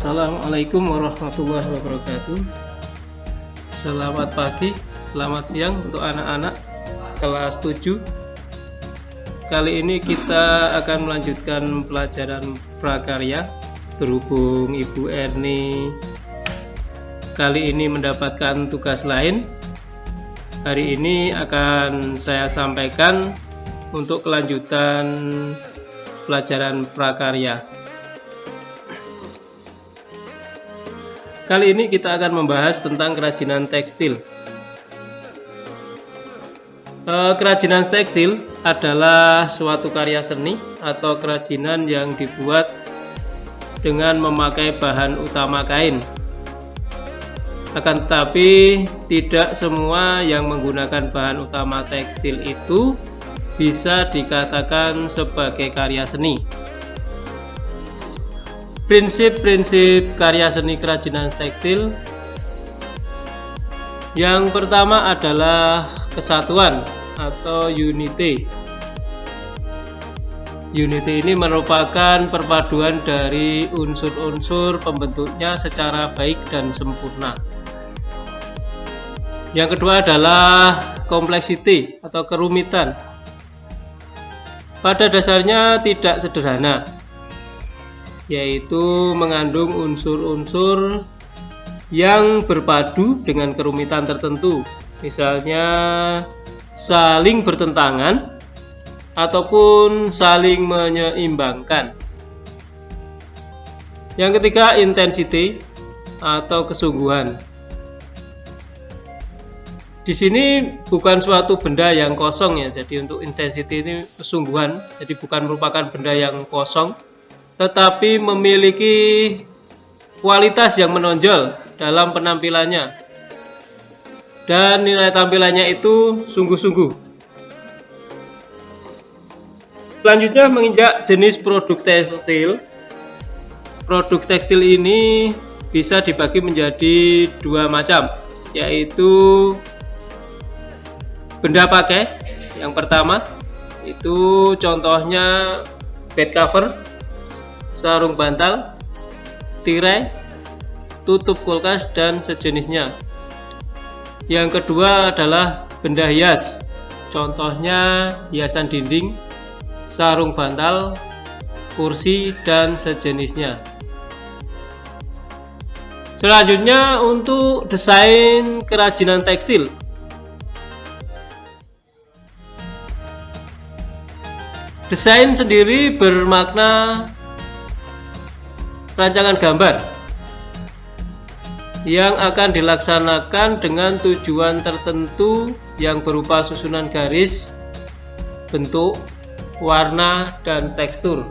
Assalamualaikum warahmatullahi wabarakatuh. Selamat pagi, selamat siang untuk anak-anak kelas 7. Kali ini kita akan melanjutkan pelajaran prakarya. Berhubung Ibu Erni kali ini mendapatkan tugas lain, hari ini akan saya sampaikan untuk kelanjutan pelajaran prakarya. Kali ini kita akan membahas tentang kerajinan tekstil. Kerajinan tekstil adalah suatu karya seni atau kerajinan yang dibuat dengan memakai bahan utama kain. Akan tetapi, tidak semua yang menggunakan bahan utama tekstil itu bisa dikatakan sebagai karya seni. Prinsip-prinsip karya seni kerajinan tekstil. Yang pertama adalah kesatuan atau unity. Unity ini merupakan perpaduan dari unsur-unsur pembentuknya secara baik dan sempurna. Yang kedua adalah complexity atau kerumitan. Pada dasarnya tidak sederhana, yaitu mengandung unsur-unsur yang berpadu dengan kerumitan tertentu, misalnya saling bertentangan ataupun saling menyeimbangkan. Yang ketiga, intensity atau kesungguhan. Di sini bukan suatu benda yang kosong ya, jadi untuk intensity ini kesungguhan, jadi bukan merupakan benda yang kosong, tetapi memiliki kualitas yang menonjol dalam penampilannya, dan nilai tampilannya itu sungguh-sungguh. Selanjutnya menginjak jenis produk tekstil. Produk tekstil ini bisa dibagi menjadi dua macam, yaitu benda pakai. Yang pertama itu contohnya bed cover, sarung bantal, tirai, tutup kulkas, dan sejenisnya. Yang kedua adalah benda hias, contohnya hiasan dinding, sarung bantal, kursi, dan sejenisnya. Selanjutnya untuk desain kerajinan tekstil. Desain sendiri bermakna rancangan gambar yang akan dilaksanakan dengan tujuan tertentu yang berupa susunan garis, bentuk, warna, dan tekstur.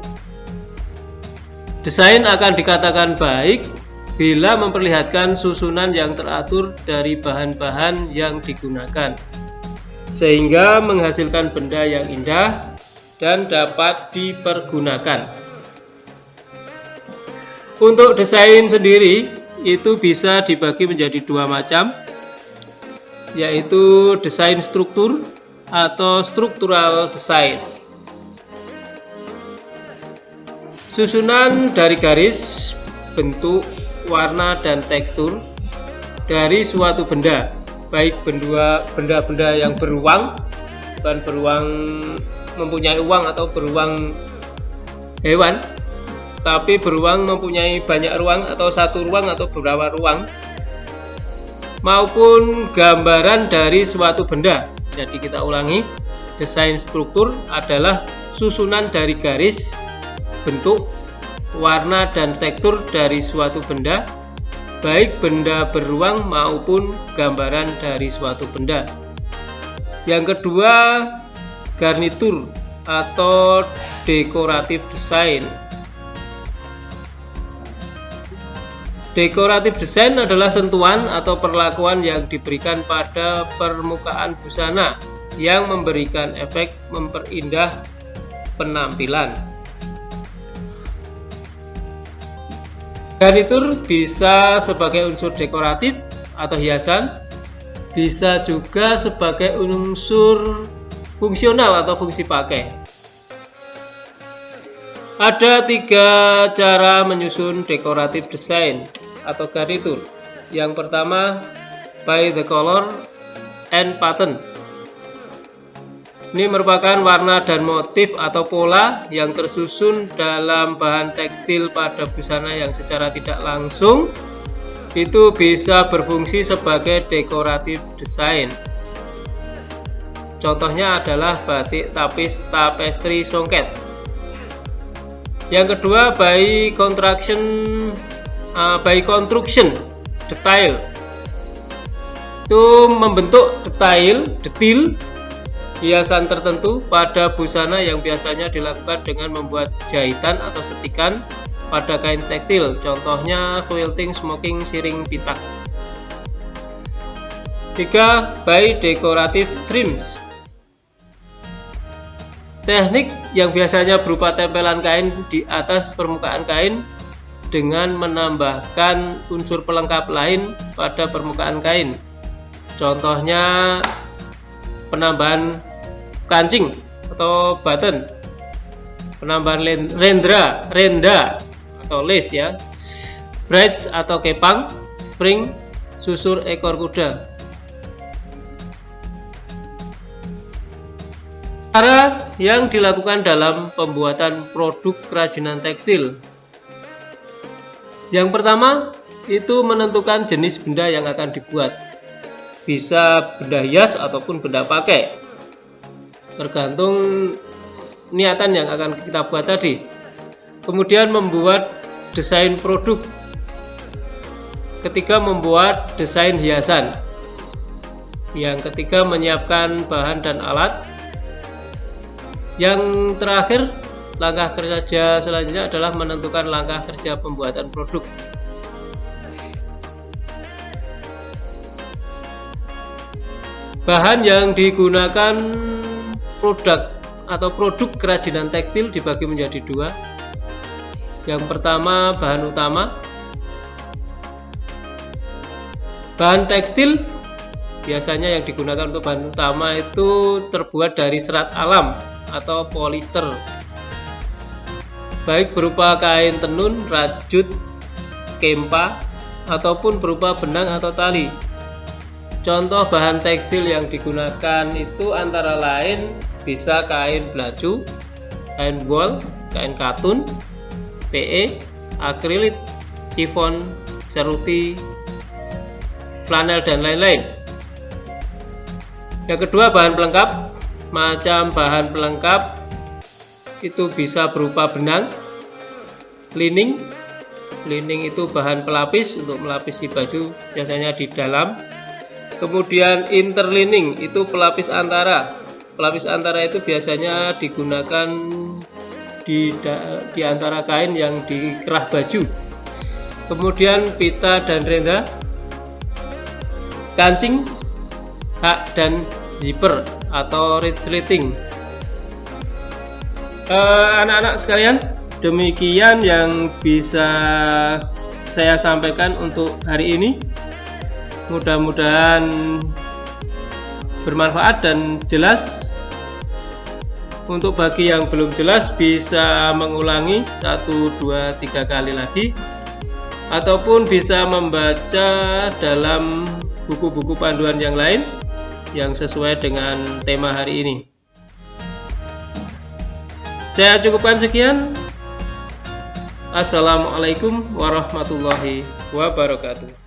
Desain akan dikatakan baik bila memperlihatkan susunan yang teratur dari bahan-bahan yang digunakan, sehingga menghasilkan benda yang indah dan dapat dipergunakan. Untuk desain sendiri itu bisa dibagi menjadi dua macam, yaitu desain struktur atau structural design. Susunan dari garis, bentuk, warna, dan tekstur dari suatu benda, baik benda-benda yang beruang, bukan beruang mempunyai uang atau beruang hewan, tapi beruang mempunyai banyak ruang atau satu ruang atau beberapa ruang, maupun gambaran dari suatu benda. Jadi kita ulangi, desain struktur adalah susunan dari garis, bentuk, warna, dan tekstur dari suatu benda, baik benda beruang maupun gambaran dari suatu benda. Yang kedua, garnitur atau dekoratif desain. Dekoratif desain adalah sentuhan atau perlakuan yang diberikan pada permukaan busana yang memberikan efek memperindah penampilan. Garnitur bisa sebagai unsur dekoratif atau hiasan, bisa juga sebagai unsur fungsional atau fungsi pakai. Ada 3 cara menyusun dekoratif desain atau garnitur. Yang pertama, by the color and pattern. Ini merupakan warna dan motif atau pola yang tersusun dalam bahan tekstil pada busana yang secara tidak langsung itu bisa berfungsi sebagai dekoratif desain. Contohnya adalah batik tapis tapestri songket. Yang kedua, by construction detail. Itu membentuk detail hiasan tertentu pada busana yang biasanya dilakukan dengan membuat jahitan atau setikan pada kain tekstil. Contohnya quilting, smoking, siring, pitak. 3. By decorative trims. Teknik yang biasanya berupa tempelan kain di atas permukaan kain dengan menambahkan unsur pelengkap lain pada permukaan kain. Contohnya penambahan kancing atau button, penambahan renda atau lace ya, braids atau kepang, spring, susur ekor kuda. Cara yang dilakukan dalam pembuatan produk kerajinan tekstil. Yang pertama, itu menentukan jenis benda yang akan dibuat. Bisa benda hias ataupun benda pakai, tergantung niatan yang akan kita buat tadi. Kemudian membuat desain produk. Ketiga, membuat desain hiasan. Yang ketiga, menyiapkan bahan dan alat. Yang terakhir, langkah kerja selanjutnya adalah menentukan langkah kerja pembuatan produk. Bahan yang digunakan produk kerajinan tekstil dibagi menjadi 2. Yang pertama, bahan utama. Bahan tekstil biasanya yang digunakan untuk bahan utama itu terbuat dari serat alam atau polister, baik berupa kain tenun, rajut, kempa, ataupun berupa benang atau tali. Contoh bahan tekstil yang digunakan itu antara lain bisa kain belaju, kain wol, kain katun, PE, akrilik, chiffon, ceruti, flanel, dan lain-lain. Yang kedua, bahan pelengkap. Macam bahan pelengkap itu bisa berupa benang, lining. Lining itu bahan pelapis untuk melapisi baju, biasanya di dalam. Kemudian interlining itu pelapis antara. Pelapis antara itu biasanya digunakan di antara kain yang dikerah baju. Kemudian pita dan renda, kancing, hak, dan zipper atau resleting. Anak-anak sekalian, demikian yang bisa saya sampaikan untuk hari ini. Mudah-mudahan bermanfaat dan jelas. Untuk bagi yang belum jelas bisa mengulangi 1, 2, 3 kali lagi, ataupun bisa membaca dalam buku-buku panduan yang lain yang sesuai dengan tema hari ini. Saya cukupkan sekian. Assalamualaikum warahmatullahi wabarakatuh.